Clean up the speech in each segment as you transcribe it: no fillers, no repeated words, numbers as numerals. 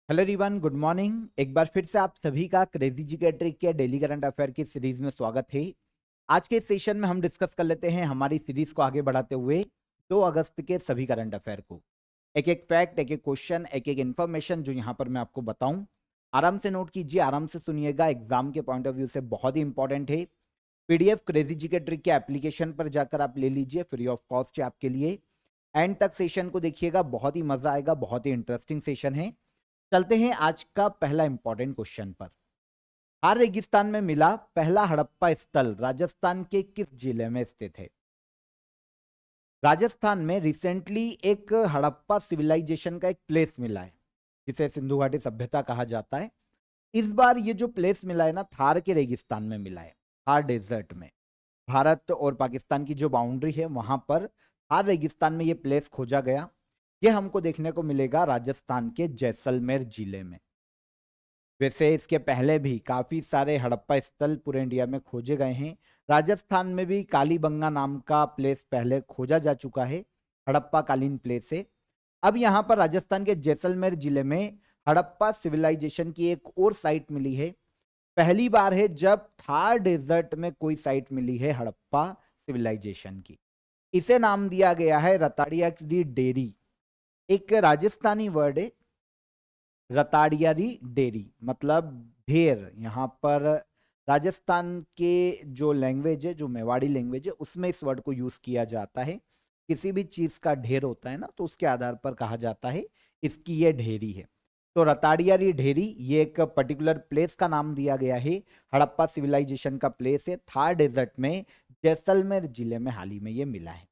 Hello everyone, good morning. एक बार फिर से आप सभी का क्रेजी जी के ट्रिक के डेली करंट अफेयर की सीरीज में स्वागत है। आज के सेशन में हम डिस्कस कर लेते हैं हमारी सीरीज को आगे बढ़ाते हुए 2 अगस्त के सभी करंट अफेयर को। एक एक फैक्ट, एक एक क्वेश्चन, एक एक इन्फॉर्मेशन जो यहाँ पर मैं आपको बताऊं। आराम से नोट कीजिए, आराम से सुनिएगा, एग्जाम के पॉइंट ऑफ व्यू से बहुत ही इंपॉर्टेंट है। पीडीएफ क्रेजी जी के ट्रिक के एप्लीकेशन पर जाकर आप ले लीजिए, फ्री ऑफ कॉस्ट है आपके लिए। एंड तक सेशन को देखिएगा, बहुत ही मजा आएगा, बहुत ही इंटरेस्टिंग सेशन है। चलते हैं आज का पहला इंपॉर्टेंट क्वेश्चन पर। थार रेगिस्तान में मिला पहला हड़प्पा स्थल राजस्थान के किस जिले में स्थित है? राजस्थान में रिसेंटली एक हड़प्पा सिविलाइजेशन का एक प्लेस मिला है जिसे सिंधु घाटी सभ्यता कहा जाता है। इस बार ये जो प्लेस मिला है ना, थार के रेगिस्तान में मिला है, थार डेजर्ट में। भारत और पाकिस्तान की जो बाउंड्री है वहां पर थार रेगिस्तान में ये प्लेस खोजा गया। ये हमको देखने को मिलेगा राजस्थान के जैसलमेर जिले में। वैसे इसके पहले भी काफी सारे हड़प्पा स्थल पूरे इंडिया में खोजे गए हैं। राजस्थान में भी कालीबंगा नाम का प्लेस पहले खोजा जा चुका है, हड़प्पा कालीन प्लेस है। अब यहाँ पर राजस्थान के जैसलमेर जिले में हड़प्पा सिविलाइजेशन की एक और साइट मिली है। पहली बार है जब थार डेजर्ट में कोई साइट मिली है हड़प्पा सिविलाइजेशन की। इसे नाम दिया गया है रताड़िया दी डेरी। एक राजस्थानी वर्ड है, रताड़ियारी डेरी, मतलब ढेर। यहाँ पर राजस्थान के जो लैंग्वेज है, जो मेवाड़ी लैंग्वेज है, उसमें इस वर्ड को यूज किया जाता है। किसी भी चीज का ढेर होता है ना, तो उसके आधार पर कहा जाता है इसकी ये ढेरी है। तो रताड़ियारी ढेरी ये एक पर्टिकुलर प्लेस का नाम दिया गया है। हड़प्पा सिविलाइजेशन का प्लेस है, थार डेजर्ट में, जैसलमेर जिले में हाल ही में ये मिला है।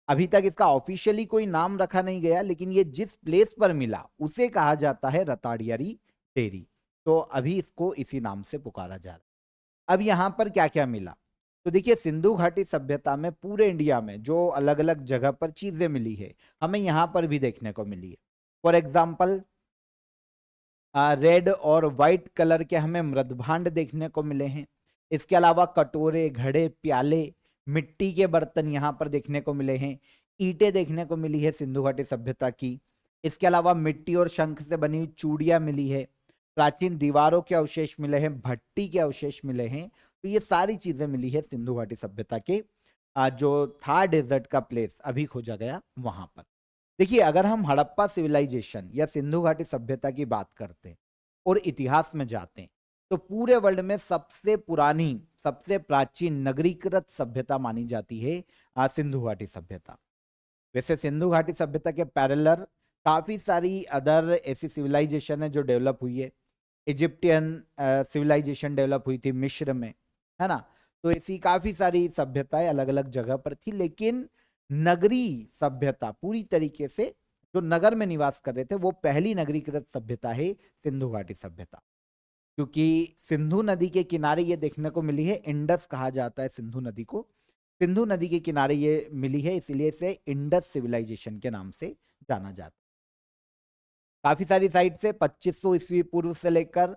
अभी तक इसका ऑफिशियली कोई नाम रखा नहीं गया, लेकिन ये जिस प्लेस पर मिला उसे कहा जाता है रताड़ियारी डेरी। तो अभी इसको इसी नाम से पुकारा जा रहा है। अब यहां पर क्या क्या मिला, तो देखिए, सिंधु घाटी सभ्यता में पूरे इंडिया में जो अलग अलग जगह पर चीजें मिली है, हमें यहां पर भी देखने को मिली है। फॉर एग्जाम्पल, रेड और व्हाइट कलर के हमें मृदभांड देखने को मिले हैं। इसके अलावा कटोरे, घड़े, प्याले, मिट्टी के बर्तन यहाँ पर देखने को मिले हैं। ईंटें देखने को मिली है सिंधु घाटी सभ्यता की। इसके अलावा मिट्टी और शंख से बनी हुई चूड़ियां मिली है। प्राचीन दीवारों के अवशेष मिले हैं, भट्टी के अवशेष मिले हैं। तो ये सारी चीजें मिली है सिंधु घाटी सभ्यता के जो थार डेजर्ट का प्लेस अभी खोजा गया वहां पर। देखिए, अगर हम हड़प्पा सिविलाइजेशन या सिंधु घाटी सभ्यता की बात करते हैं और इतिहास में जाते हैं, तो पूरे वर्ल्ड में सबसे पुरानी, सबसे प्राचीन नगरीकृत सभ्यता मानी जाती है सिंधु घाटी सभ्यता। वैसे सिंधु घाटी सभ्यता के पैरेलल काफी सारी अदर ऐसी सिविलाइजेशन है जो डेवलप हुई है। इजिप्टियन सिविलाइजेशन डेवलप हुई थी मिस्र में, है ना। तो ऐसी काफी सारी सभ्यताएं अलग अलग जगह पर थी, लेकिन नगरी सभ्यता पूरी तरीके से जो नगर में निवास कर रहे थे, वो पहली नगरीकृत सभ्यता है सिंधु घाटी सभ्यता। क्योंकि सिंधु नदी के किनारे ये देखने को मिली है, इंडस कहा जाता है सिंधु नदी को। सिंधु नदी के किनारे ये मिली है, इसलिए इसे इंडस सिविलाइजेशन के नाम से जाना जाता है। काफी सारी साइट से 2500 ईस्वी पूर्व से लेकर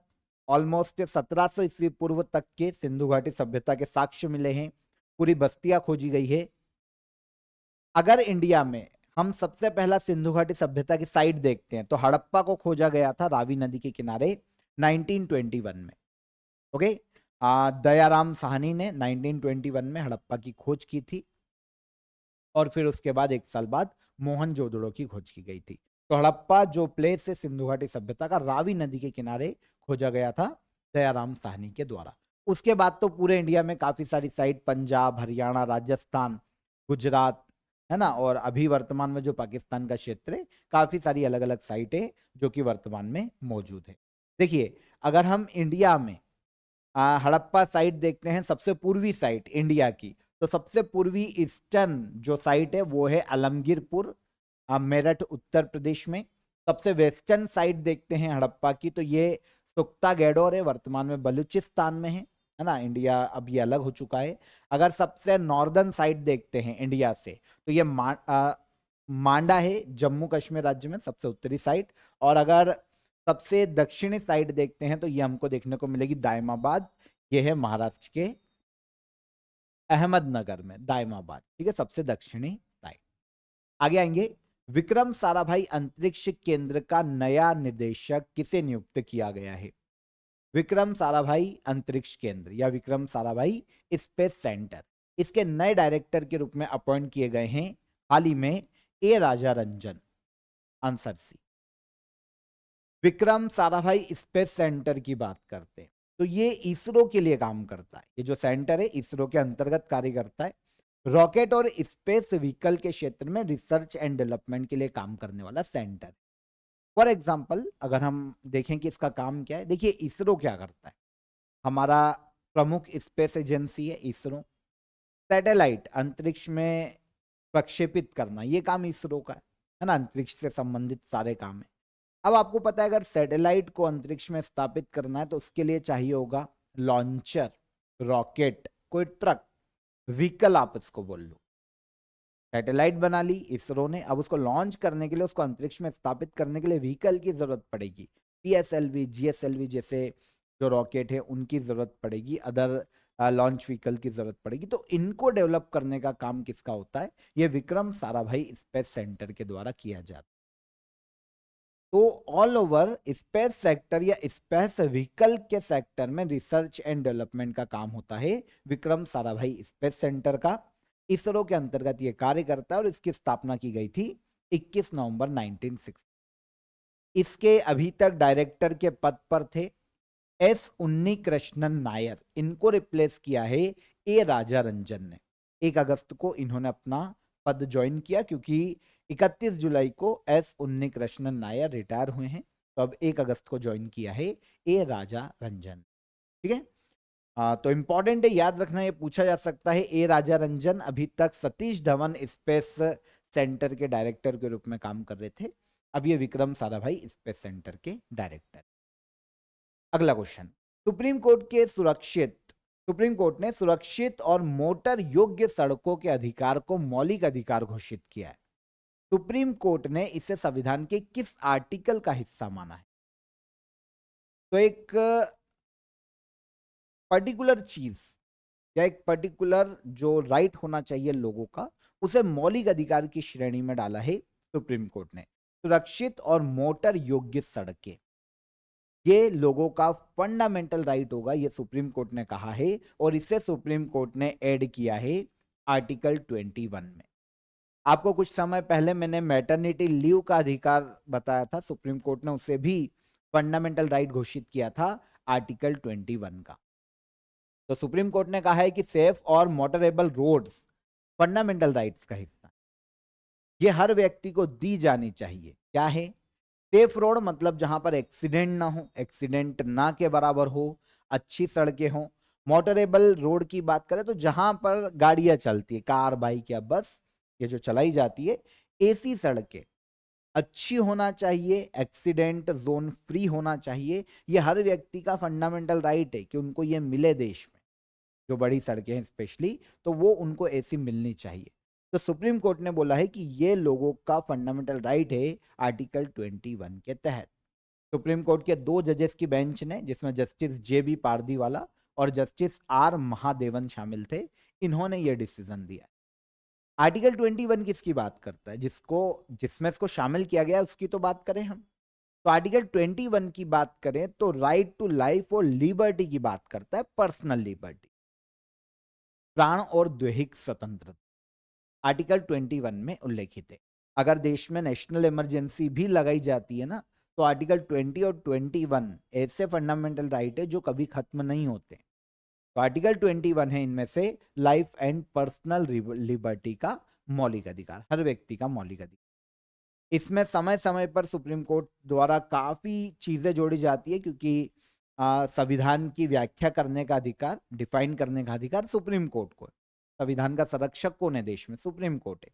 ऑलमोस्ट 1700 ईस्वी पूर्व तक के सिंधु घाटी सभ्यता के साक्ष्य मिले हैं। पूरी बस्तियां खोजी गई है। अगर इंडिया में हम सबसे पहला सिंधु घाटी सभ्यता की साइट देखते हैं, तो हड़प्पा को खोजा गया था रावी नदी के किनारे 1921 में। ओके, दयाराम साहनी ने 1921 में हड़प्पा की खोज की थी, और फिर उसके बाद 1 साल बाद मोहनजोदड़ो की खोज की गई थी। तो हड़प्पा जो प्लेस है सिंधु घाटी सभ्यता का, रावी नदी के किनारे खोजा गया था दयाराम साहनी के द्वारा। उसके बाद तो पूरे इंडिया में काफी सारी साइट, पंजाब, हरियाणा, राजस्थान, गुजरात, है ना, और अभी वर्तमान में जो पाकिस्तान का क्षेत्र है, काफी सारी अलग अलग साइटें जो कि वर्तमान में मौजूद है। देखिए, अगर हम इंडिया में हड़प्पा साइट देखते हैं, सबसे पूर्वी साइट इंडिया की, तो सबसे पूर्वी ईस्टर्न जो साइट है वो है आलमगीरपुर, मेरठ, उत्तर प्रदेश में। सबसे वेस्टर्न साइट देखते हैं हड़प्पा की, तो ये सुख्ता गैडोर है, वर्तमान में बलूचिस्तान में है ना। इंडिया अब ये अलग हो चुका है। अगर सबसे नॉर्दर्न साइट देखते हैं इंडिया से, तो ये मांडा है, जम्मू कश्मीर राज्य में सबसे उत्तरी साइट। और अगर सबसे दक्षिणी साइड देखते हैं, तो ये हमको देखने को मिलेगी दायमाबाद। ये है महाराष्ट्र के अहमदनगर में दायमाबाद, ठीक है, सबसे दक्षिणी साइड। आगे आएंगे, विक्रम साराभाई अंतरिक्ष केंद्र का नया निदेशक किसे नियुक्त किया गया है? विक्रम साराभाई अंतरिक्ष केंद्र या विक्रम साराभाई स्पेस सेंटर, इसके नए डायरेक्टर के रूप में अपॉइंट किए गए हैं हाल ही में A Raja Ranjan. Answer C. Vikram Sarabhai space centre की बात करते हैं तो ये इसरो के लिए काम करता है। ये जो सेंटर है इसरो के अंतर्गत कार्य करता है। रॉकेट और स्पेस व्हीकल के क्षेत्र में रिसर्च एंड डेवलपमेंट के लिए काम करने वाला सेंटर। फॉर एग्जाम्पल अगर हम देखें कि इसका काम क्या है, देखिए इसरो क्या करता है। हमारा प्रमुख स्पेस एजेंसी है इसरो। सैटेलाइट अंतरिक्ष में प्रक्षेपित करना ये काम इसरो का है ना, अंतरिक्ष से संबंधित सारे काम है। अब आपको पता है अगर सैटेलाइट को अंतरिक्ष में स्थापित करना है तो उसके लिए चाहिए होगा लॉन्चर, रॉकेट, कोई ट्रक, व्हीकल आप इसको बोल लो। सैटेलाइट बना ली इसरो ने, अब उसको लॉन्च करने के लिए, उसको अंतरिक्ष में स्थापित करने के लिए व्हीकल की जरूरत पड़ेगी। पीएसएलवी, जीएसएलवी जैसे जो रॉकेट है उनकी जरूरत पड़ेगी, अदर लॉन्च व्हीकल की जरूरत पड़ेगी। तो इनको डेवलप करने का काम किसका होता है? ये विक्रम साराभाई स्पेस सेंटर के द्वारा किया जाता है। तो ऑल ओवर स्पेस सेक्टर या स्पेस व्हीकल के सेक्टर में रिसर्च एंड डेवलपमेंट का काम होता है विक्रम साराभाई स्पेस सेंटर का। इसरो के अंतर्गत यह कार्य करता है और इसकी स्थापना की गई थी 21 नवंबर 1960। इसके अभी तक डायरेक्टर के पद पर थे एस उन्नी कृष्णन नायर। इनको रिप्लेस किया है ए राजा रंजन ने। 1 अगस्त को इन्होंने अपना पद ज्वाइन किया क्योंकि 31 जुलाई को एस उन्नी कृष्णन नायर रिटायर हुए हैं। तो अब 1 अगस्त को ज्वाइन किया है ए राजा रंजन। ठीक है, तो इंपॉर्टेंट है, याद रखना, ये पूछा जा सकता है। ए राजा रंजन अभी तक सतीश धवन स्पेस सेंटर के डायरेक्टर के रूप में काम कर रहे थे। अब ये विक्रम साराभाई स्पेस सेंटर के डायरेक्टर। अगला क्वेश्चन, सुप्रीम कोर्ट ने सुरक्षित और मोटर योग्य सड़कों के अधिकार को मौलिक अधिकार घोषित किया है। सुप्रीम कोर्ट ने इसे संविधान के किस आर्टिकल का हिस्सा माना है? तो एक पर्टिकुलर चीज या एक पर्टिकुलर जो राइट होना चाहिए लोगों का, उसे मौलिक अधिकार की श्रेणी में डाला है सुप्रीम कोर्ट ने। सुरक्षित और मोटर योग्य सड़कें ये लोगों का फंडामेंटल राइट होगा, ये सुप्रीम कोर्ट ने कहा है और इसे सुप्रीम कोर्ट ने ऐड किया है आर्टिकल 21 में। आपको कुछ समय पहले मैंने मैटरनिटी लीव का अधिकार बताया था, सुप्रीम कोर्ट ने उसे भी फंडामेंटल राइट घोषित किया था आर्टिकल 21 का। तो सुप्रीम कोर्ट ने कहा है कि सेफ और मोटरेबल रोड्स फंडामेंटल राइट्स का हिस्सा, ये हर व्यक्ति को दी जानी चाहिए। क्या है? सेफ रोड मतलब जहां पर एक्सीडेंट ना हो, एक्सीडेंट ना के बराबर हो, अच्छी सड़कें हो। मोटरेबल रोड की बात करें तो जहां पर गाड़ियां चलती है, कार, बाइक या बस, ये जो चलाई जाती है, ऐसी सड़कें अच्छी होना चाहिए, एक्सीडेंट जोन फ्री होना चाहिए। ये हर व्यक्ति का फंडामेंटल राइट है कि उनको ये मिले देश में, जो बड़ी सड़कें हैं स्पेशली, तो वो उनको ऐसी मिलनी चाहिए। तो सुप्रीम कोर्ट ने बोला है कि ये लोगों का फंडामेंटल राइट है आर्टिकल 21 के तहत। सुप्रीम कोर्ट के 2 जजेस की बेंच ने, जिसमें जस्टिस JB पारदीवाला और जस्टिस R महादेवन शामिल थे, इन्होंने ये डिसीजन दिया। आर्टिकल 21 किसकी बात करता है? जिसमें इसको शामिल किया गया उसकी तो बात करें हम। तो आर्टिकल 21 की बात करें तो राइट टू लाइफ और लिबर्टी की बात करता है, पर्सनल लिबर्टी, प्राण और दैहिक स्वतंत्रता आर्टिकल 21 में उल्लेखित है। अगर देश में नेशनल इमरजेंसी भी लगाई जाती है ना, तो आर्टिकल 20 और 21 ऐसे फंडामेंटल राइट है जो कभी खत्म नहीं होते। तो आर्टिकल 21 है इनमें से लाइफ एंड पर्सनल लिबर्टी का मौलिक अधिकार, हर व्यक्ति का मौलिक अधिकार। इसमें समय समय पर सुप्रीम कोर्ट द्वारा काफी चीजें जोड़ी जाती है क्योंकि संविधान की व्याख्या करने का अधिकार, डिफाइन करने का अधिकार सुप्रीम कोर्ट को है। संविधान का संरक्षक कौन है देश में? सुप्रीम कोर्ट है।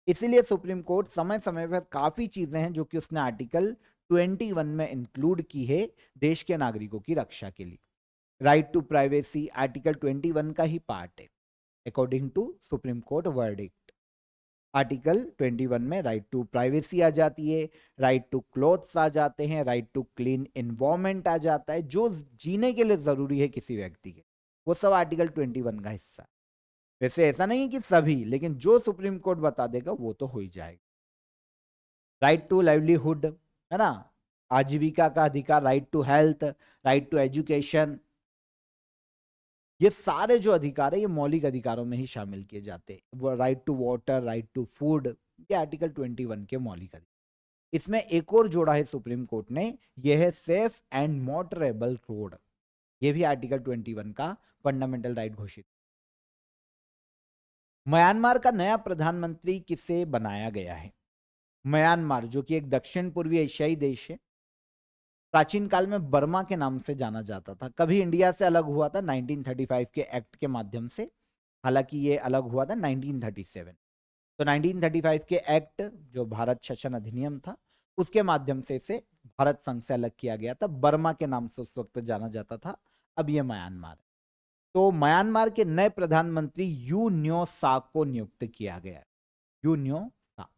इसीलिए सुप्रीम कोर्ट समय समय पर काफी चीजें हैं जो कि उसने आर्टिकल 21 में इंक्लूड की है देश के नागरिकों की रक्षा के लिए। राइट टू प्राइवेसी आर्टिकल 21 का ही पार्ट है according to Supreme Court verdict. Article 21 में राइट टू प्राइवेसी आ जाती है, राइट टू क्लोथ्स आ जाते हैं, राइट टू क्लीन एनवायरमेंट आ जाता है, जो जीने के लिए जरूरी है किसी व्यक्ति के, वो सब आर्टिकल 21 का हिस्सा है। वैसे ऐसा नहीं कि सभी, लेकिन जो सुप्रीम कोर्ट बता देगा वो तो हो ही जाएगा। राइट टू लाइवलीहुड, है ना, आजीविका का अधिकार, right to health, right to education, ये सारे जो अधिकार है ये मौलिक अधिकारों में ही शामिल किए जाते हैं। वो right to water, right to food, ये आर्टिकल 21 के मौलिक अधिकार। इसमें एक और जोड़ा है सुप्रीम कोर्ट ने, यह है सेफ एंड मोटरेबल रोड, ये भी आर्टिकल 21 का फंडामेंटल राइट घोषित। म्यांमार का नया प्रधानमंत्री किसे बनाया गया है? म्यांमार जो कि एक दक्षिण पूर्वी एशियाई देश है, प्राचीन काल में बर्मा के नाम से जाना जाता था, कभी इंडिया से अलग हुआ था 1935 के एक्ट के माध्यम से, हालांकि ये अलग हुआ था 1937। तो 1935 के एक्ट जो भारत शासन अधिनियम था उसके माध्यम से इसे भारत संघ से अलग किया गया था, बर्मा के नाम से उस वक्त जाना जाता था, अब ये म्यांमार है। तो म्यांमार के नए प्रधानमंत्री यू न्यो साक को नियुक्त किया गया है, यू न्यो साक।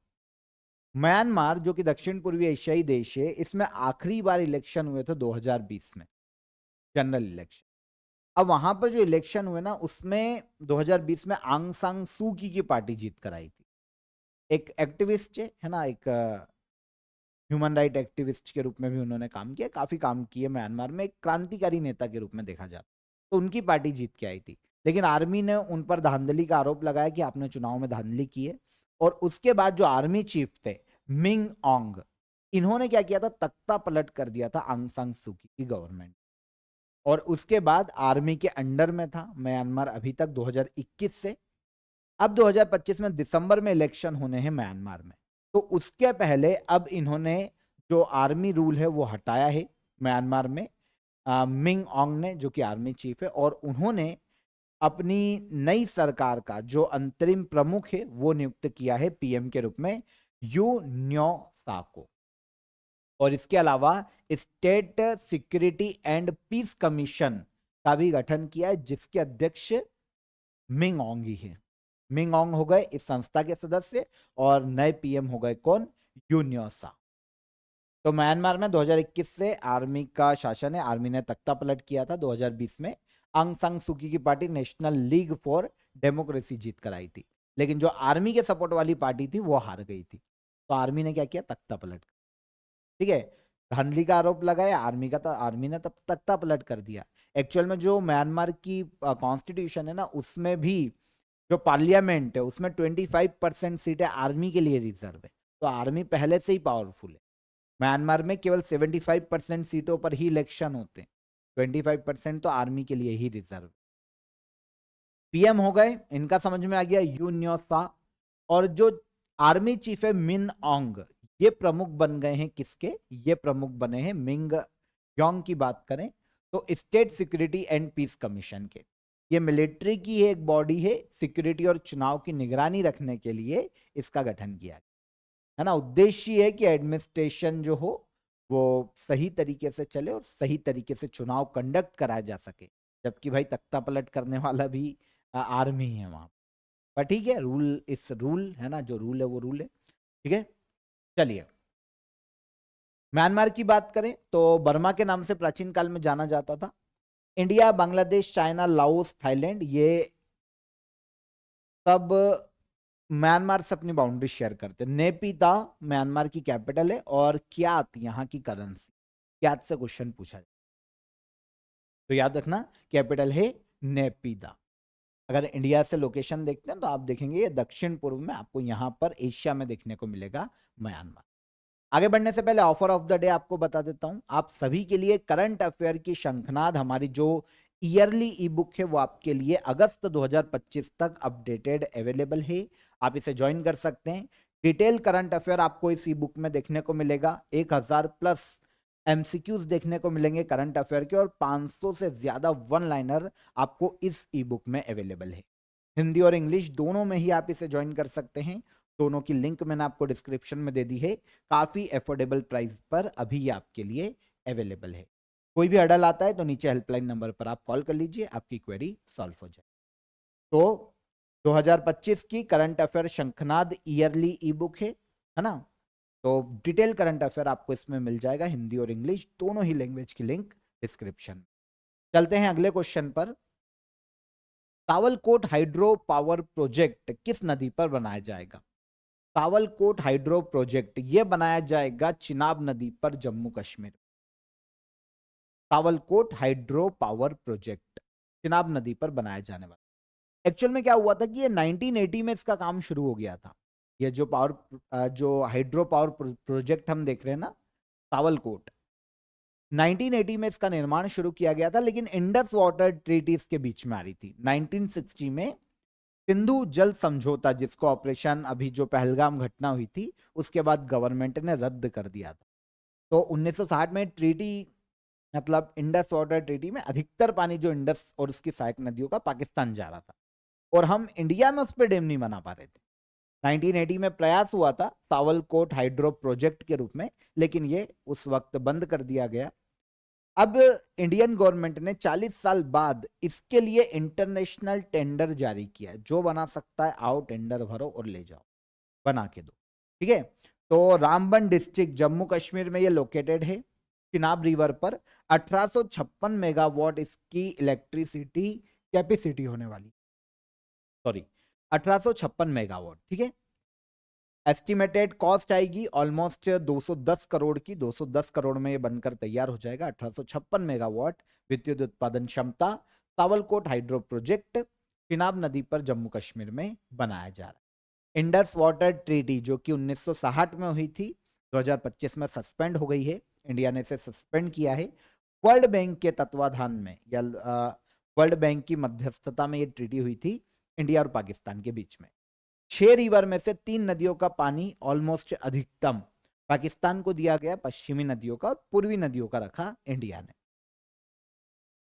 म्यांमार जो कि दक्षिण पूर्वी एशियाई देश है, इसमें आखिरी बार इलेक्शन हुए थे 2020 में, जनरल इलेक्शन। अब वहां पर जो इलेक्शन हुए ना उसमें 2020 में आंग सांग सू की पार्टी जीत कर आई थी, एक एक्टिविस्ट है ना, एक ह्यूमन राइट एक्टिविस्ट के रूप में भी उन्होंने काम किया, काफी काम किए म्यांमार में, एक क्रांतिकारी नेता के रूप में देखा जाता, तो उनकी पार्टी जीत के आई थी। लेकिन आर्मी ने उन पर धांधली का आरोप लगाया कि आपने चुनाव में धांधली की है, और उसके बाद जो आर्मी चीफ थे मिंग ओंग, इन्होंने क्या किया था, तख्ता पलट कर दिया था आंग सांग सू की गवर्नमेंट, और उसके बाद आर्मी के अंडर में था म्यांमार अभी तक 2021 से। अब 2025 में दिसंबर में इलेक्शन होने हैं म्यांमार में, तो उसके पहले अब इन्होंने जो आर्मी रूल है वो हटाया है म्यांमार में, मिंग ओंग ने, जो कि आर्मी चीफ है, और उन्होंने अपनी नई सरकार का जो अंतरिम प्रमुख है वो नियुक्त किया है पीएम के रूप में यू न्यो सा को। और इसके अलावा state security and peace commission का भी गठन किया है, जिसके अध्यक्ष मिंग ओंग ही है। मिंग ओंग हो गए इस संस्था के सदस्य, और नए पीएम हो गए कौन, यून्योसा। तो म्यांमार में 2021 से आर्मी का शासन है, आर्मी ने तख्ता पलट किया था 2020 में, आंग सांग सूकी की party national league for democracy जीत कर आई थी, लेकिन जो आर्मी के सपोर्ट वाली पार्टी थी वो हार गई थी, तो आर्मी ने क्या किया, तख्ता पलट, ठीक है, धांधली का आरोप लगाया आर्मी का, तो आर्मी ने तब तख्ता पलट कर दिया। एक्चुअल में जो म्यांमार की कॉन्स्टिट्यूशन है ना, उसमें भी जो पार्लियामेंट है उसमें 25% सीटें आर्मी के लिए रिजर्व है, तो आर्मी पहले से ही पावरफुल है। म्यांमार में केवल 75% सीटों पर ही इलेक्शन होते हैं, 25% तो आर्मी के लिए ही रिजर्व। पीएम हो गए, इनका समझ में आ गया, यू न्यो सा। और जो आर्मी चीफ है मिन ओंग, ये प्रमुख बन गए हैं किसके, ये प्रमुख बने हैं मिंग योंग की बात करें तो state security and peace commission के। ये मिलिट्री की एक बॉडी है, सिक्योरिटी और चुनाव की निगरानी रखने के लिए इसका गठन किया है ना। उद्देश्य है कि एडमिनिस्ट्रेशन जो हो वो सही तरीके से चले और सही तरीके से चुनाव कंडक्ट कराया जा सके, जबकि भाई तख्ता पलट करने वाला भी आर्मी है वहां पर, ठीक है, रूल इस रूल है ना, जो रूल है वो रूल है, ठीक है। चलिए, म्यांमार की बात करें तो बर्मा के नाम से प्राचीन काल में जाना जाता था। India, Bangladesh, China, Laos, Thailand, ये सब म्यांमार से अपनी बाउंड्री शेयर करते हैं। नेपिता म्यांमार की कैपिटल है, और क्यात यहाँ की करेंसी, क्यात से क्वेश्चन पूछा जाए तो याद रखना कैपिटल है नेपिदा। अगर इंडिया से लोकेशन देखते हैं तो आप देखेंगे ये दक्षिण पूर्व में आपको यहाँ पर एशिया में देखने को मिलेगा म्यांमार। आगे बढ़ने से पहले ऑफर ऑफ द डे आपको बता देता हूं, आप सभी के लिए करंट अफेयर की शंखनाद हमारी जो ईयरली ई बुक है वो आपके लिए अगस्त 2025 तक अपडेटेड अवेलेबल है, आप इसे ज्वाइन कर सकते हैं। डिटेल करंट अफेयर आपको इस ई बुक में देखने को मिलेगा, 1000 प्लस एमसीक्यूज देखने को मिलेंगे करंट अफेयर के, और 500 से ज्यादा वन लाइनर आपको इस ई बुक में अवेलेबल है। हिंदी और इंग्लिश दोनों में ही आप इसे ज्वाइन कर सकते हैं, दोनों की लिंक मैंने आपको डिस्क्रिप्शन में दे दी है, काफी अफोर्डेबल प्राइस पर अभी आपके लिए अवेलेबल है। कोई भी अड़ल आता है तो नीचे हेल्पलाइन नंबर पर आप कॉल कर लीजिए, आपकी क्वेरी सॉल्व हो जाए। तो 2025 की करंट अफेयर शंखनाद ईयरली ई बुक है ना, तो डिटेल करंट अफेयर आपको इसमें मिल जाएगा, हिंदी और इंग्लिश दोनों ही लैंग्वेज की लिंक डिस्क्रिप्शन। चलते हैं अगले क्वेश्चन पर। तावलकोट हाइड्रो पावर प्रोजेक्ट किस नदी पर बनाया जाएगा? सावलकोट हाइड्रो प्रोजेक्ट ये बनाया जाएगा चिनाब नदी पर Jammu Kashmir. Sawalkot hydro power project Chenab नदी पर बनाया जाने वाला। एक्चुअल में क्या हुआ था कि ये 1980 में इसका काम शुरू हो गया था। ये जो जो हाइड्रो पावर प्रोजेक्ट हम देख रहे हैं ना, सावलकोट, 1980 में इसका निर्माण शुरू किया गया था, लेकिन इंडस वाटर ट्रीटी इसके बीच में आ रही थी। 1960 में सिंधु जल समझौता, जिसको ऑपरेशन अभी जो पहलगाम घटना हुई थी उसके बाद गवर्नमेंट ने रद्द कर दिया था। तो 1960 में ट्रीटी, मतलब इंडस वाटर ट्रीटी में अधिकतर पानी जो इंडस और उसकी सहायक नदियों का पाकिस्तान जा रहा था, और हम इंडिया में उस पर डैम नहीं बना पा रहे थे। 1980 में प्रयास हुआ था सावलकोट हाइड्रो प्रोजेक्ट के रूप में, लेकिन ये उस वक्त बंद कर दिया गया। अब इंडियन गवर्नमेंट ने 40 साल बाद इसके लिए इंटरनेशनल टेंडर जारी किया। जो बना सकता है आओ टेंडर भरो और ले जाओ, बना के दो। ठीक है, तो रामबन डिस्ट्रिक्ट जम्मू कश्मीर में ये लोकेटेड है, चिनाब रिवर पर। 1856 मेगावाट इसकी इलेक्ट्रिसिटी कैपेसिटी होने वाली, सॉरी 1856 मेगावाट। ठीक है, एस्टिमेटेड कॉस्ट आएगी ऑलमोस्ट 210 करोड़ की। 210 करोड़ में ये बनकर तैयार हो जाएगा। 1856 मेगावाट विद्युत उत्पादन क्षमता, सावलकोट हाइड्रो प्रोजेक्ट चिनाब नदी पर जम्मू कश्मीर में बनाया जा रहा है। इंडस वाटर ट्रीटी जो कि 1960 में हुई थी, 2025 में सस्पेंड हो गई है, इंडिया ने इसे सस्पेंड किया है। वर्ल्ड बैंक के तत्वाधान में या वर्ल्ड बैंक की मध्यस्थता में ये ट्रीटी हुई थी इंडिया और पाकिस्तान के बीच में। 6 रिवर में से 3 नदियों का पानी ऑलमोस्ट अधिकतम पाकिस्तान को दिया गया, पश्चिमी नदियों का और पूर्वी नदियों का रखा इंडिया ने।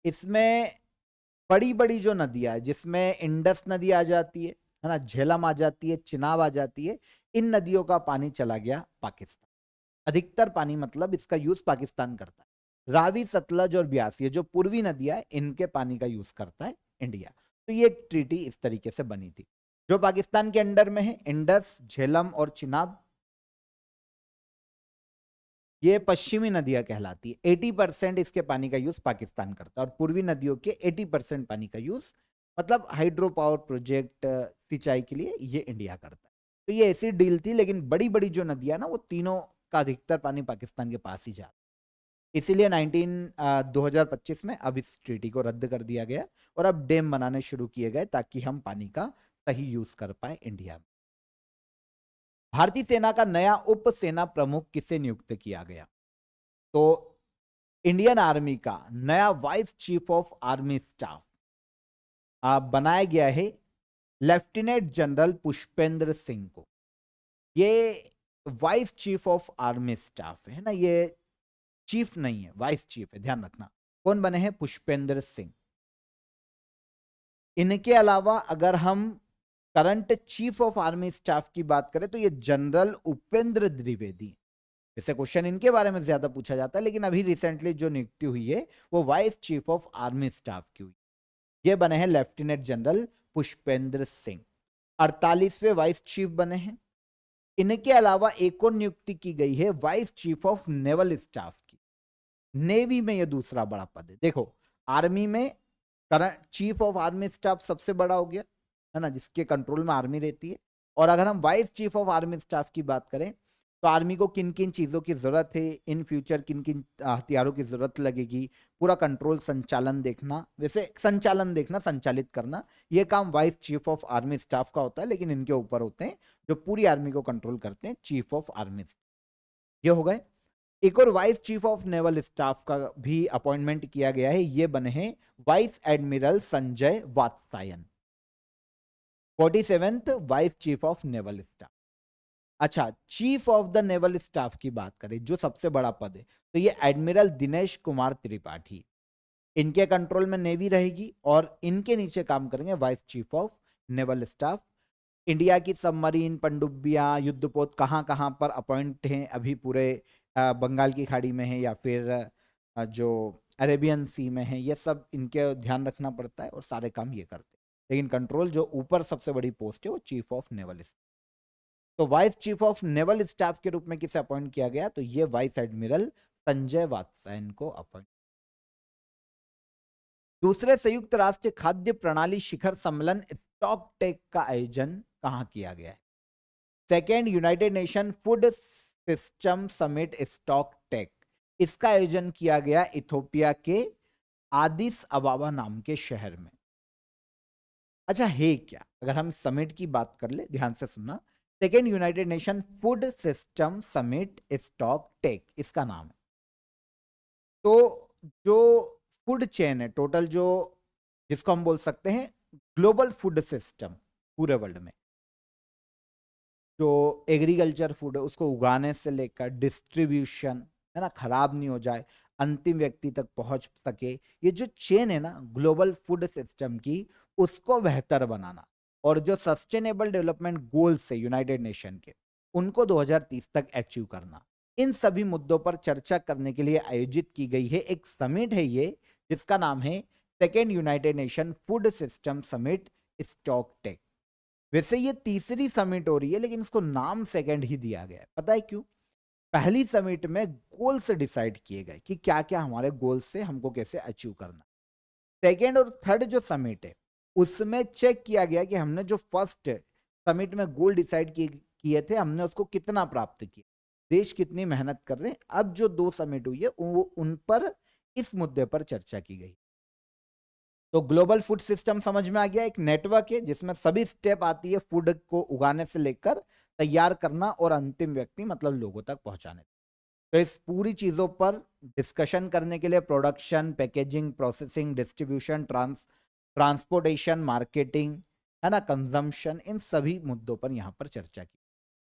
इसमें बड़ी बड़ी जो नदियां है, जिसमें इंडस नदी आ जाती है ना, झेलम आ जाती है, चिनाब आ जाती है, इन नदियों का पानी चला गया पाकिस्तान। अधिकतर पानी मतलब इसका यूज पाकिस्तान करता है। रावी, सतलज और ब्यास, ये जो पूर्वी नदियां इनके पानी का यूज करता है इंडिया। तो ये एक ट्रीटी इस तरीके से बनी थी। जो पाकिस्तान के अंडर में है, इंडस, झेलम और चिनाब, ये पश्चिमी नदियां कहलाती है। 80% इसके पानी का यूज पाकिस्तान करता है, और पूर्वी नदियों के 80% पानी का यूज, मतलब हाइड्रो पावर प्रोजेक्ट सिंचाई के लिए, ये इंडिया करता है। तो ये ऐसी डील थी, लेकिन बड़ी बड़ी जो नदियां ना, वो तीनों का अधिकतर पानी पाकिस्तान के पास ही जाता है। इसीलिए 2025 में अब इस ट्रीटी को रद्द कर दिया गया, और अब डैम बनाने शुरू किए गए ताकि हम पानी का सही यूज कर पाए इंडिया में। भारतीय सेना का नया उप सेना प्रमुख किसे नियुक्त किया गया? तो इंडियन आर्मी का नया vice chief of army staff बनाया गया है लेफ्टिनेंट जनरल पुष्पेंद्र सिंह को। ये vice chief of army staff है ना, ये चीफ नहीं है, वाइस चीफ है, ध्यान रखना। कौन बने हैं? पुष्पेंद्र सिंह। इनके अलावा अगर हम current chief of army staff की बात करें तो ये जनरल उपेंद्र द्विवेदी। जैसे क्वेश्चन इनके बारे में ज्यादा पूछा जाता है, लेकिन अभी रिसेंटली जो नियुक्ति हुई है वो vice chief of army staff की हुई। ये बने हैं लेफ्टिनेंट जनरल पुष्पेंद्र सिंह, 48वें वाइस चीफ बने हैं। इनके अलावा एक और नियुक्ति की गई है vice chief of naval staff की। नेवी में यह दूसरा बड़ा पद है। देखो, आर्मी में current chief of army staff सबसे बड़ा हो गया है ना, जिसके कंट्रोल में आर्मी रहती है। और अगर हम vice chief of army staff की बात करें तो आर्मी को किन किन चीजों की जरूरत है, इन फ्यूचर किन किन हथियारों की जरूरत लगेगी, पूरा कंट्रोल संचालन देखना, वैसे संचालन देखना, संचालित करना, यह काम vice chief of army staff का होता है। लेकिन इनके ऊपर होते हैं जो पूरी आर्मी को कंट्रोल करते हैं, चीफ ऑफ आर्मी स्टाफ। ये हो गए। एक और vice chief of naval staff का भी अपॉइंटमेंट किया गया है। ये बने हैं vice admiral Sanjay Vatsayan, 47th vice chief of naval staff. अच्छा, chief of the naval staff की बात करें, जो सबसे बड़ा पद है, तो ये एडमिरल दिनेश कुमार त्रिपाठी। इनके कंट्रोल में नेवी रहेगी और इनके नीचे काम करेंगे vice chief of naval staff. India की सबमरीन, पनडुब्बियां, युद्धपोत कहाँ कहाँ पर अपॉइंट हैं अभी पूरे बंगाल की खाड़ी में है या फिर जो अरेबियन सी में है, ये सब इनके ध्यान रखना पड़ता है और सारे काम ये करते हैं। लेकिन कंट्रोल जो ऊपर सबसे बड़ी पोस्ट है वो चीफ ऑफ नेवल स्टाफ। तो vice chief of naval staff के रूप में किसे अपॉइंट किया गया? तो ये वाइस एडमिरल संजय वात्सायन को अपॉइंट। दूसरे संयुक्त राष्ट्र खाद्य प्रणाली शिखर सम्मेलन स्टॉक टेक का आयोजन कहाँ किया गया है? Second United Nation food system summit stocktake, इसका आयोजन किया गया इथोपिया के आदिस अबाबा नाम के शहर में। अच्छा है क्या, अगर हम समिट की बात कर ले, ध्यान से सुनना, second United Nation food system summit stocktake इसका नाम है। तो जो फूड चेन है टोटल, जो जिसको हम बोल सकते हैं ग्लोबल फूड सिस्टम, पूरे वर्ल्ड में जो एग्रीकल्चर फूड है उसको उगाने से लेकर डिस्ट्रीब्यूशन, है ना, खराब नहीं हो जाए, अंतिम व्यक्ति तक पहुंच सके, ये जो चेन है ना ग्लोबल फूड सिस्टम की, उसको बेहतर बनाना, और जो सस्टेनेबल डेवलपमेंट गोल्स है यूनाइटेड नेशन के, उनको 2030 तक अचीव करना, इन सभी मुद्दों पर चर्चा करने के लिए आयोजित की गई है एक समिट है ये, जिसका नाम है second United Nation food system summit stocktake. वैसे ये तीसरी समिट हो रही है, लेकिन इसको नाम सेकंड ही दिया गया है, पता है क्यों? पहली समिट में गोल्स डिसाइड किए गए कि क्या क्या हमारे गोल्स से हमको कैसे अचीव करना। सेकेंड और थर्ड जो समिट है उसमें चेक किया गया कि हमने जो फर्स्ट समिट में गोल डिसाइड किए थे हमने उसको कितना प्राप्त किया, देश कितनी मेहनत कर रहे हैं। अब जो दो समिट हुई है उन पर इस मुद्दे पर चर्चा की गई। तो ग्लोबल फूड सिस्टम समझ में आ गया, एक नेटवर्क है जिसमें सभी स्टेप आती है फूड को उगाने से लेकर तैयार करना और अंतिम व्यक्ति मतलब लोगों तक पहुंचाने। तो इस पूरी चीजों पर डिस्कशन करने के लिए production, packaging, processing, distribution, transportation, marketing, है ना, कंजम्पशन, इन सभी मुद्दों पर यहाँ पर चर्चा की।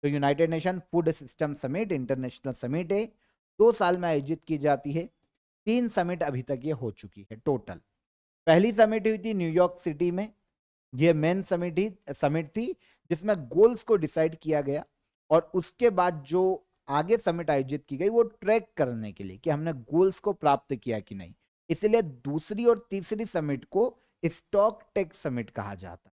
तो United Nation food system summit international summit है, 2 साल में आयोजित की जाती है। 3 समिट अभी तक ये हो चुकी है टोटल। पहली समिट हुई थी न्यूयॉर्क सिटी में, ये मेन समिट थी जिसमें गोल्स को डिसाइड किया गया, और उसके बाद जो आगे समिट आयोजित की गई वो ट्रैक करने के लिए कि हमने गोल्स को प्राप्त किया कि नहीं, इसलिए दूसरी और तीसरी समिट को स्टॉक टेक समिट कहा जाता है।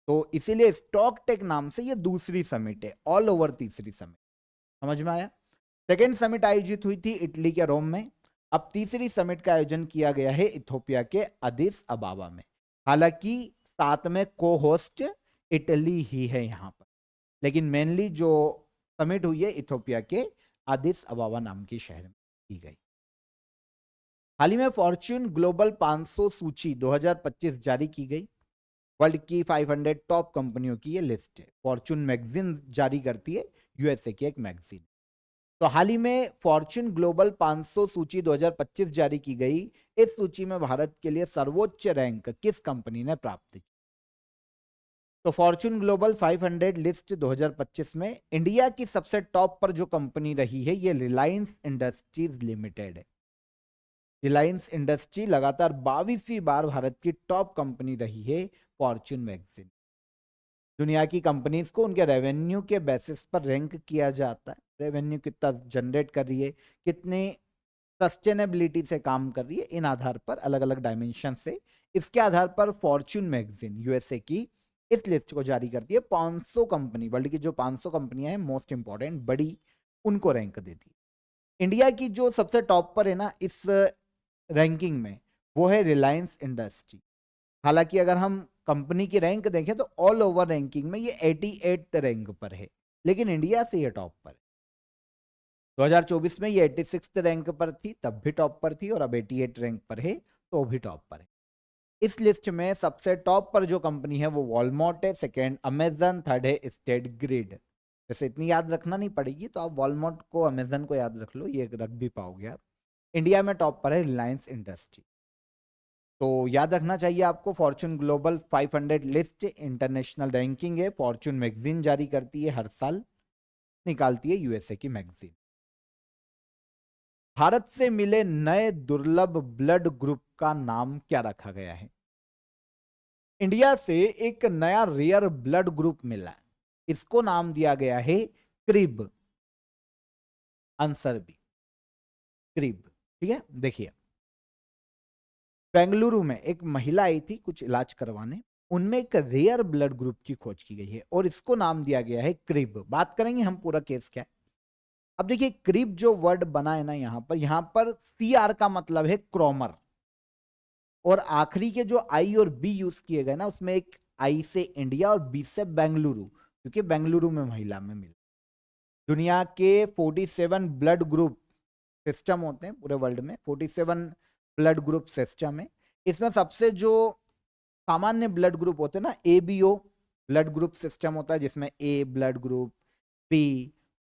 तो इसीलिए स्टॉक टेक नाम से ये दूसरी समिट है, ऑल ओवर तीसरी समिट। समझ में आया? सेकेंड समिट आयोजित हुई थी इटली के रोम में। अब तीसरी समिट का आयोजन किया गया है इथोपिया के अदिस अबाबा में। हालांकि साथ में को होस्ट इटली ही है यहाँ पर, लेकिन मेनली जो समिट हुई है इथोपिया के अदिस अबाबा नाम के शहर में की गई। हाल ही में फॉर्च्यून ग्लोबल 500 सूची 2025 जारी की गई। वर्ल्ड की 500 टॉप कंपनियों की ये लिस्ट है, फॉर्च्यून मैगजीन जारी करती है, यूएसए की एक मैगजीन। तो हाल ही में फॉर्च्यून ग्लोबल 500 सूची 2025 जारी की गई। इस सूची में भारत के लिए सर्वोच्च रैंक किस कंपनी ने प्राप्त की? तो फॉर्च्यून ग्लोबल 500 लिस्ट 2025 में इंडिया की सबसे टॉप पर जो कंपनी रही है ये रिलायंस इंडस्ट्रीज लिमिटेड है। रिलायंस इंडस्ट्री लगातार 22वीं बार भारत की टॉप कंपनी रही है फॉर्च्यून मैगजीन। दुनिया की कंपनीज को उनके रेवेन्यू के बेसिस पर रैंक किया जाता है, रेवेन्यू कितना जनरेट कर रही है, कितने सस्टेनेबिलिटी से काम कर रही है, इन आधार पर अलग अलग डायमेंशन से, इसके आधार पर फॉर्च्यून मैगजीन यूएसए की इस लिस्ट को जारी करती है। 500 कंपनी, वर्ल्ड की जो 500 कंपनियां हैं मोस्ट इंपॉर्टेंट बड़ी, उनको रैंक देती है। इंडिया की जो सबसे टॉप पर है ना इस रैंकिंग में, वो है रिलायंस इंडस्ट्री। हालांकि अगर हम कंपनी की रैंक देखें तो ऑल ओवर रैंकिंग में ये 88th रैंक पर है, लेकिन इंडिया से ये टॉप पर है। 2024 में ये 86th रैंक पर थी, तब भी टॉप पर थी, और अब 88 रैंक पर है, तो भी टॉप पर है। इस लिस्ट में सबसे टॉप पर जो कंपनी है वो वॉलमार्ट है, सेकेंड अमेजन, थर्ड है स्टेट ग्रिड। वैसे इतनी याद रखना नहीं पड़ेगी, तो आप वॉलमार्ट को, अमेजन को याद रख लो, ये रख भी पाओगे आप। इंडिया में टॉप पर है रिलायंस इंडस्ट्री। तो याद रखना चाहिए आपको, Fortune global 500 list international ranking है, फॉर्च्यून मैगजीन जारी करती है, हर साल निकालती है यूएसए की मैगजीन। भारत से मिले नए दुर्लभ ब्लड ग्रुप का नाम क्या रखा गया है? इंडिया से एक नया रेयर ब्लड ग्रुप मिला है, इसको नाम दिया गया है क्रिब। Answer B, crib. ठीक है, देखिए बेंगलुरु में एक महिला आई थी कुछ इलाज करवाने, उनमें एक रेयर ब्लड ग्रुप की खोज की गई है और इसको नाम दिया गया है क्रिब। बात करेंगे हम पूरा केस क्या है। अब देखिए क्रिब जो वर्ड बना है ना यहाँ पर CR का मतलब है क्रोमर, और आखिरी के जो आई और बी यूज किए गए ना उसमें एक आई से इंडिया और बी से बेंगलुरु, क्योंकि बेंगलुरु में महिला में मिला। दुनिया के 47 ब्लड ग्रुप सिस्टम होते हैं पूरे वर्ल्ड में, 47 ब्लड ग्रुप सिस्टम है। इसमें सबसे जो सामान्य ब्लड ग्रुप होते हैं ना, ABO ब्लड ग्रुप सिस्टम होता है, जिसमें A blood group, B,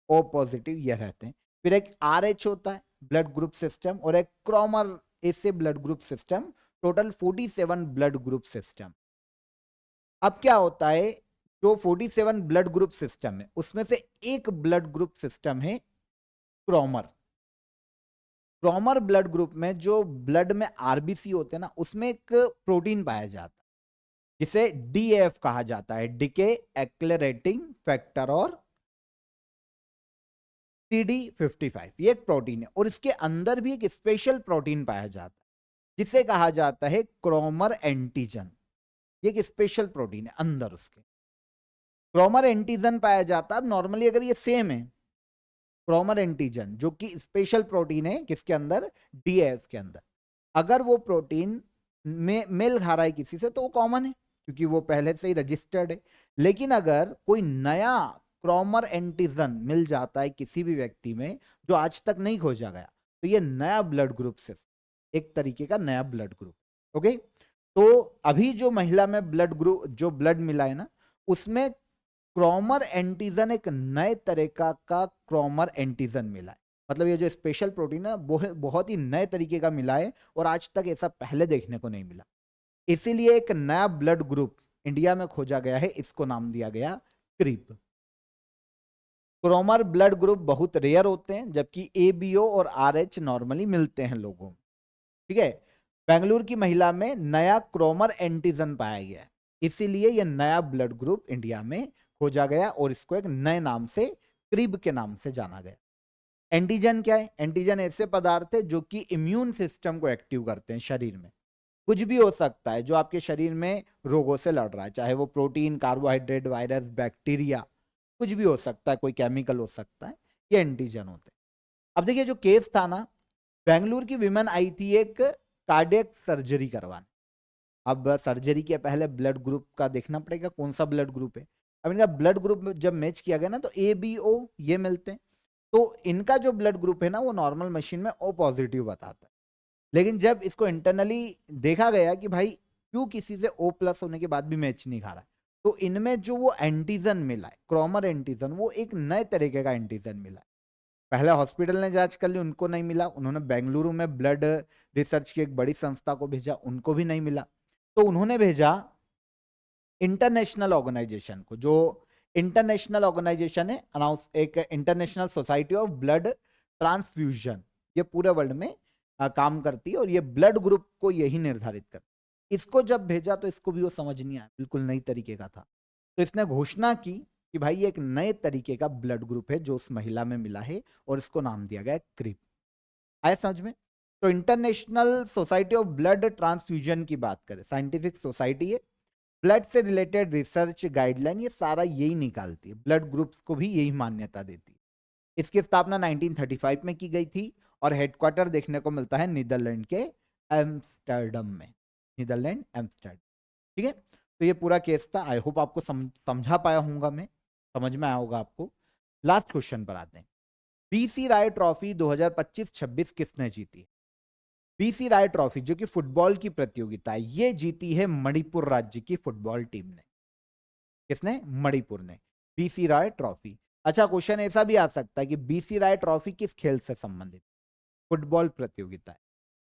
O positive ये रहते हैं। फिर एक RH होता है ब्लड ग्रुप सिस्टम, और एक क्रोमर ऐसे blood group system, total 47 blood group system. अब क्या होता है, जो 47 ब्लड ग्रुप सिस्टम है उसमें से एक ब्लड ग्रुप सिस्टम है क्रोमर। क्रोमर ब्लड ग्रुप में जो ब्लड में RBC होते हैं ना, उसमें एक प्रोटीन पाया जाता है जिसे DAF कहा जाता है, डिके एक्लेरेटिंग फैक्टर, और CD55 ये एक प्रोटीन है। और इसके अंदर भी एक स्पेशल प्रोटीन पाया जाता है जिसे कहा जाता है क्रोमर एंटीजन। ये एक स्पेशल प्रोटीन है अंदर उसके, क्रोमर एंटीजन पाया जाता है। अब नॉर्मली अगर ये सेम है क्रोमर एंटीजन जो कि स्पेशल प्रोटीन है किसके अंदर, DAF के अंदर, अगर वो प्रोटीन में मेल खा रहा है किसी से तो वो कॉमन है क्योंकि वो पहले से ही रजिस्टर्ड है। लेकिन अगर कोई नया क्रोमर एंटीजन मिल जाता है किसी भी व्यक्ति में जो आज तक नहीं खोजा गया, तो ये नया ब्लड ग्रुप से एक तरीके का नया ब्लड ग्रुप। ओके, तो अभी जो महिला में ब्लड ग्रुप जो ब्लड मिला है ना, उसमें क्रोमर एंटीजन एक नए तरीका का क्रोमर एंटीजन मिला है। मतलब ये जो स्पेशल प्रोटीन है बहुत ही नए तरीके का मिला है और आज तक ऐसा पहले देखने को नहीं मिला। इसीलिए एक नया ब्लड ग्रुप इंडिया में खोजा गया है, इसको नाम दिया गया क्रीप। क्रोमर ब्लड ग्रुप बहुत रेयर होते हैं, जबकि ABO और RH नॉर्मली मिलते हैं लोगों। ठीक है, बेंगलुरु की महिला में नया क्रोमर एंटीजन पाया गया है, इसीलिए यह नया ब्लड ग्रुप इंडिया में खोजा गया और इसको एक नए नाम से क्रीब के नाम से जाना गया। एंटीजन क्या है? एंटीजन ऐसे पदार्थ है जो कि इम्यून सिस्टम को एक्टिव करते हैं शरीर में। कुछ भी हो सकता है जो आपके शरीर में रोगों से लड़ रहा है, चाहे वो प्रोटीन, कार्बोहाइड्रेट, वायरस, बैक्टीरिया, कुछ भी हो सकता है, कोई केमिकल हो सकता है, ये एंटीजन होते हैं। अब देखिए जो केस था ना, बेंगलुरु की विमेन आई थी एक कार्डियक सर्जरी करवाने। अब सर्जरी के पहले ब्लड ग्रुप का देखना पड़ेगा कौन सा ब्लड ग्रुप है। अब इनका ब्लड ग्रुप जब मैच किया गया ना तो ABO ये मिलते हैं, तो इनका जो ब्लड ग्रुप है ना वो नॉर्मल मशीन में O पॉजिटिव बताता है। लेकिन जब इसको इंटरनली देखा गया कि भाई क्यों किसी से O+ होने के बाद भी मैच नहीं खा रहा है, तो इनमें जो वो एंटीजन मिला है क्रोमर एंटीजन, वो एक नए तरीके का एंटीजन मिला है। पहले हॉस्पिटल ने जांच कर ली, उनको नहीं मिला, उन्होंने बेंगलुरु में ब्लड रिसर्च की एक बड़ी संस्था को भेजा, उनको भी नहीं मिला, तो उन्होंने भेजा इंटरनेशनल ऑर्गेनाइजेशन को। जो इंटरनेशनल ऑर्गेनाइजेशन है अनाउंस, एक international society of blood transfusion, ये पूरे वर्ल्ड में काम करती है और ये ब्लड ग्रुप को यही निर्धारित करती है। इसको जब भेजा तो इसको भी वो समझ नहीं आया, बिल्कुल नई तरीके का था, तो इसने घोषणा की कि भाई ये एक नए तरीके का ब्लड ग्रुप है जो उस महिला में मिला है और इसको नाम दिया गया क्रीप। आया समझ में? तो international society of blood transfusion की बात करें, साइंटिफिक सोसाइटी है, ब्लड से रिलेटेड रिसर्च गाइडलाइन ये सारा यही निकालती है, ब्लड ग्रुप्स को भी यही मान्यता देती है। इसकी स्थापना 1935 में की गई थी और हेडक्वार्टर देखने को मिलता है नीदरलैंड के एम्स्टर्डम में, नीदरलैंड एम्स्टर्डम। ठीक है, तो ये पूरा केस था। आई होप आपको समझा पाया हूंगा, मैं समझ में आया होगा आपको। लास्ट क्वेश्चन पर आते हैं। BC राय ट्रॉफी 2025-26 किसने जीती? BC राय ट्रॉफी जो कि फुटबॉल की प्रतियोगिता है, ये जीती है मणिपुर राज्य की फुटबॉल टीम ने। किसने? मणिपुर ने BC राय ट्रॉफी। अच्छा, क्वेश्चन ऐसा भी आ सकता है कि BC राय ट्रॉफी किस खेल से संबंधित? फुटबॉल प्रतियोगिता है।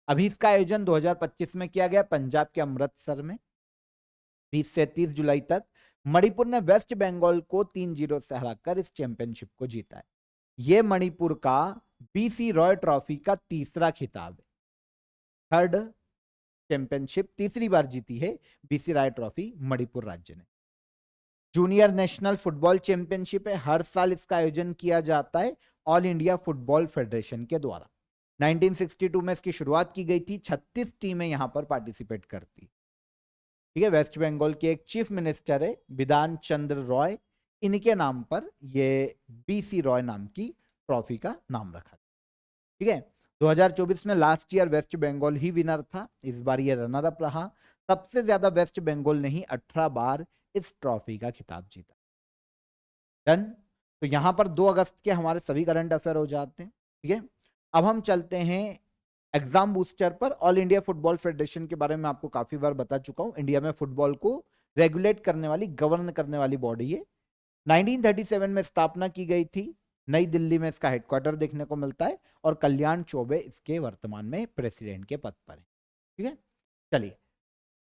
अभी इसका आयोजन 2025 में किया गया पंजाब के अमृतसर में। 20 से 30 जुलाई तक मणिपुर ने वेस्ट बंगाल को 3-0 से हराकर इस चैंपियनशिप को जीता है। यह मणिपुर का BC रॉय ट्रॉफी का तीसरा खिताब है, थर्ड चैंपियनशिप, तीसरी बार जीती है BC राय ट्रॉफी मणिपुर राज्य ने। जूनियर नेशनल फुटबॉल चैंपियनशिप है, हर साल इसका आयोजन किया जाता है ऑल इंडिया फुटबॉल फेडरेशन के द्वारा। 1962 में इसकी शुरुआत की गई थी, 36 टीमें यहां पर पार्टिसिपेट करती। ठीक है, वेस्ट बंगाल के एक चीफ मिनिस्टर है बिधान चंद्र रॉय, इनके नाम पर ये BC रॉय नाम की ट्रॉफी का नाम रखा। ठीक है, 2024 में लास्ट ईयर वेस्ट बंगाल ही विनर था, इस बार ये रनर अप रहा। सबसे ज्यादा वेस्ट बंगाल ने ही 18 बार इस ट्रॉफी का खिताब जीता। डन। तो यहां पर 2 अगस्त के हमारे सभी करंट अफेयर हो जाते हैं। ठीक है, अब हम चलते हैं एग्जाम बूस्टर पर। ऑल इंडिया फुटबॉल फेडरेशन के बारे में आपको काफी बार बता चुका हूं। इंडिया में फुटबॉल को रेगुलेट करने वाली, गवर्न करने वाली बॉडी है। 1937 में स्थापना की गई थी। नई दिल्ली में इसका हेडक्वार्टर देखने को मिलता है और कल्याण चौबे इसके वर्तमान में प्रेसिडेंट के पद पर है। ठीक है, चलिए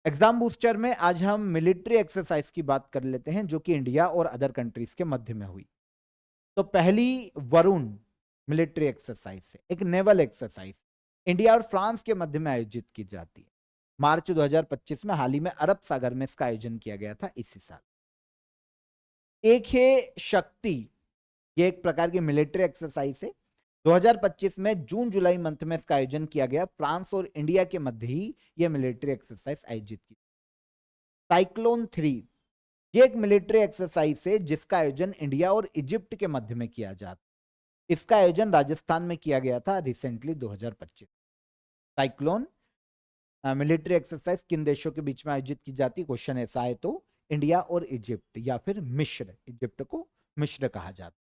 एग्जाम बूस्टर में आज हम मिलिट्री एक्सरसाइज की बात कर लेते हैं जो कि इंडिया और अदर कंट्रीज के मध्य में हुई। तो पहली वरुण मिलिट्री एक्सरसाइज है, एक नेवल एक्सरसाइज, इंडिया और फ्रांस के मध्य में आयोजित की जाती है। मार्च 2025 में हाल ही में अरब सागर में इसका आयोजन किया गया था इसी साल। एक है शक्ति, ये एक प्रकार की मिलिट्री एक्सरसाइज है। 2025 में जून जुलाई मंथ में इसका आयोजन किया गया। फ्रांस और इंडिया के मध्य ही यह मिलिट्री एक्सरसाइज आयोजित की। साइक्लोन 3, ये एक मिलिट्री एक्सरसाइज है जिसका आयोजन इंडिया और इजिप्ट के मध्य में किया जाता है। इसका आयोजन राजस्थान में किया गया था रिसेंटली 2025। साइक्लोन मिलिट्री एक्सरसाइज किन देशों के बीच में आयोजित की जाती है? क्वेश्चन ऐसा है तो इंडिया और इजिप्ट या फिर मिस्र, इजिप्ट को मिस्र कहा जाता है।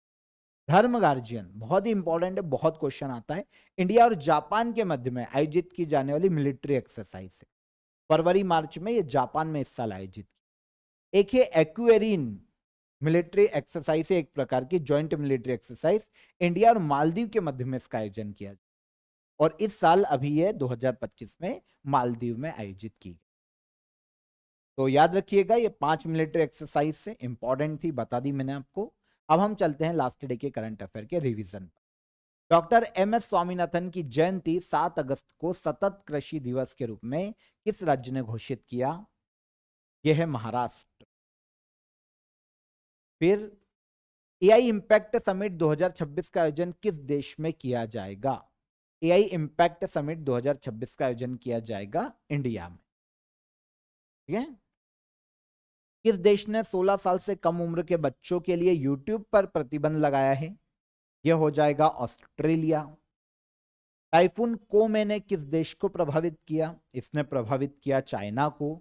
धर्म गार्जियन बहुत ही इंपॉर्टेंट है, बहुत क्वेश्चन आता है। इंडिया और जापान के मध्य में आयोजित की जाने वाली मिलिट्री एक्सरसाइज है। फरवरी मार्च में ये जापान में इस साल आयोजित की। एक है एक्वेरिन मिलिट्री एक्सरसाइज है, एक प्रकार की ज्वाइंट मिलिट्री एक्सरसाइज। इंडिया और मालदीव के मध्य में इसका आयोजन किया और इस साल अभी ये 2025 में मालदीव में आयोजित की गई। तो याद रखिएगा ये 5 मिलिट्री एक्सरसाइज से इंपॉर्टेंट थी, बता दी मैंने आपको। अब हम चलते हैं लास्ट डे के करंट अफेयर के रिवीजन पर। Doctor M S. स्वामीनाथन की जयंती 7 अगस्त को सतत कृषि दिवस के रूप में किस राज्य ने घोषित किया? यह है महाराष्ट्र। फिर एआई इम्पैक्ट समिट 2026 का आयोजन किस देश में किया जाएगा? एआई इम्पैक्ट समिट 2026 का आयोजन किया जाएगा इंडिया में। ठीक है, किस देश ने 16 साल से कम उम्र के बच्चों के लिए यूट्यूब पर प्रतिबंध लगाया है? यह हो जाएगा ऑस्ट्रेलिया। टाइफून कोमे ने किस देश को प्रभावित किया? इसने प्रभावित किया चाइना को।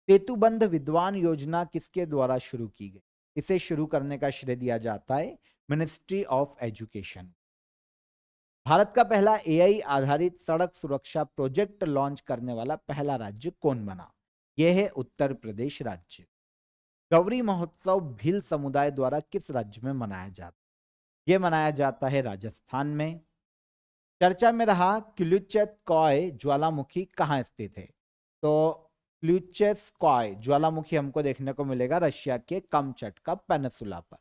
सेतुबंध विद्वान योजना किसके द्वारा शुरू की गई? इसे शुरू करने का श्रेय दिया जाता है मिनिस्ट्री ऑफ एजुकेशन। भारत का पहला एआई आधारित सड़क सुरक्षा प्रोजेक्ट लॉन्च करने वाला पहला राज्य कौन बना? यह है उत्तर प्रदेश राज्य। गौरी महोत्सव भील समुदाय द्वारा किस राज्य में मनाया जाता है? यह मनाया जाता है राजस्थान में। चर्चा में रहा क्लुचेत्स्काय ज्वालामुखी कहाँ स्थित है? तो क्लुचेत्स्काय ज्वालामुखी हमको देखने को मिलेगा रशिया के कामचटका पेनिसुला पर।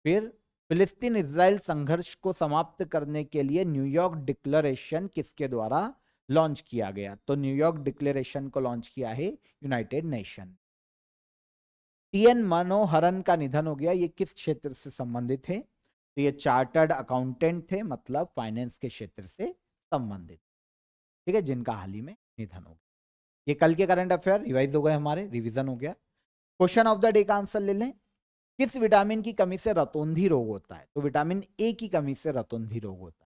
फिर फिलिस्तीन इजराइल संघर्ष को समाप्त करने के लिए न्यूयॉर्क डिक्लेरेशन किसके द्वारा लॉन्च किया गया? तो न्यूयॉर्क डिक्लेरेशन को लॉन्च किया है यूनाइटेड नेशन। टीएन मनोहरन का निधन हो गया, ये किस क्षेत्र से संबंधित है? तो ये चार्टर्ड अकाउंटेंट थे, मतलब फाइनेंस के क्षेत्र से संबंधित। ठीक है, जिनका हाल ही में निधन हो गया। ये कल के करंट अफेयर रिवाइज हो गए, हमारे रिवीजन हो गया। क्वेश्चन ऑफ द डे का आंसर ले लें। किस विटामिन की कमी से रतौंधी रोग होता है? तो विटामिन ए की कमी से रतौंधी रोग होता है।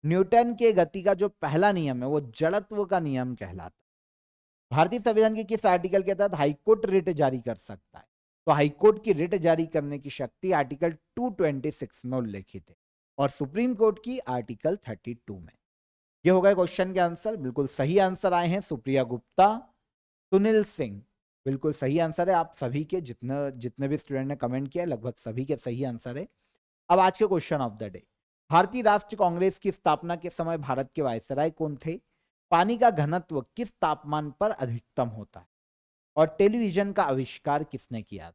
न्यूटन के गति का जो पहला नियम है वो जड़त्व का नियम कहलाता है। भारतीय संविधान के किस आर्टिकल के तहत हाईकोर्ट रिट जारी कर सकता है? तो हाईकोर्ट की रिट जारी करने की शक्ति आर्टिकल 226 में उल्लेखित है और सुप्रीम कोर्ट की आर्टिकल 32 में। ये हो गए क्वेश्चन के आंसर। बिल्कुल सही आंसर आए हैं सुप्रिया गुप्ता, सुनील सिंह, बिल्कुल सही आंसर है। आप सभी के जितने भी स्टूडेंट ने कमेंट किया लगभग सभी के सही आंसर है। अब आज के क्वेश्चन ऑफ द डे। भारतीय राष्ट्रीय कांग्रेस की स्थापना के समय भारत के वायसराय कौन थे? पानी का घनत्व किस तापमान पर अधिकतम होता है? और टेलीविजन का आविष्कार किसने किया?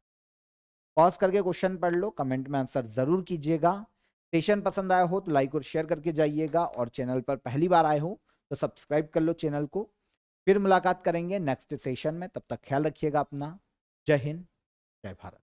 पॉज करके क्वेश्चन पढ़ लो, कमेंट में आंसर जरूर कीजिएगा। सेशन पसंद आया हो तो लाइक और शेयर करके जाइएगा और चैनल पर पहली बार आए हो तो सब्सक्राइब कर लो चैनल को। फिर मुलाकात करेंगे नेक्स्ट सेशन में, तब तक ख्याल रखिएगा अपना। जय हिंद, जय भारत।